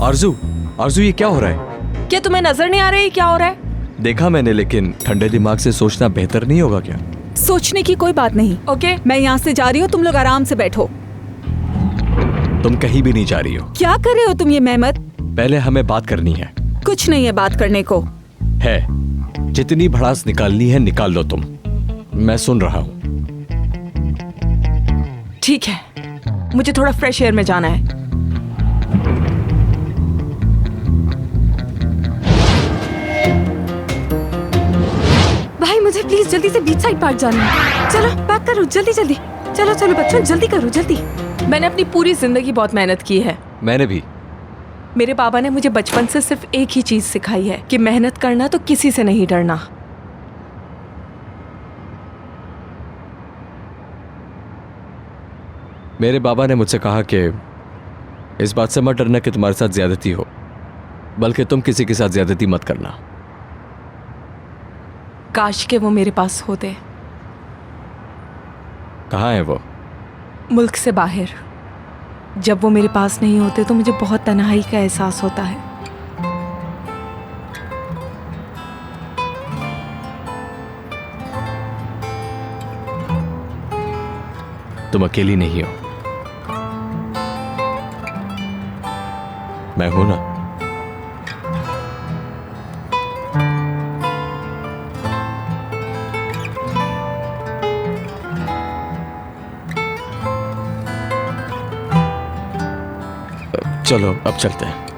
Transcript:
आरजू, आरजू ये क्या हो रहा है? क्या तुम्हें नजर नहीं आ रही क्या हो रहा है? देखा मैंने, लेकिन ठंडे दिमाग से सोचना बेहतर नहीं होगा क्या? सोचने की कोई बात नहीं। ओके, मैं यहाँ से जा रही हूँ, तुम लोग आराम से बैठो। तुम कहीं भी नहीं जा रही हो। क्या कर रहे हो तुम ये मेहमत? पहले हमें बात करनी है। कुछ नहीं है बात करने को। है, जितनी भड़ास निकालनी है निकाल लो तुम, मैं सुन रहा हूँ। ठीक है, मुझे थोड़ा फ्रेश एयर में जाना है। भाई मुझे प्लीज जल्दी से बीच साइड पार्क जाना है। चलो पैक करो जल्दी जल्दी। चलो चलो बच्चों जल्दी करो जल्दी। मैंने अपनी पूरी जिंदगी बहुत मेहनत की है। मैंने भी। मेरे पापा ने मुझे बचपन से सिर्फ एक ही चीज सिखाई है कि मेहनत करना तो किसी से नहीं डरना। मेरे बाबा ने मुझसे कहा कि इस बात से मत डरना कि तुम्हारे साथ ज्यादती हो, बल्कि तुम किसी के साथ ज्यादती मत करना। काश के वो मेरे पास होते। कहाँ है वो? मुल्क से बाहर। जब वो मेरे पास नहीं होते तो मुझे बहुत तन्हाई का एहसास होता है। तुम अकेली नहीं हो, मैं हूं ना। चलो अब चलते हैं।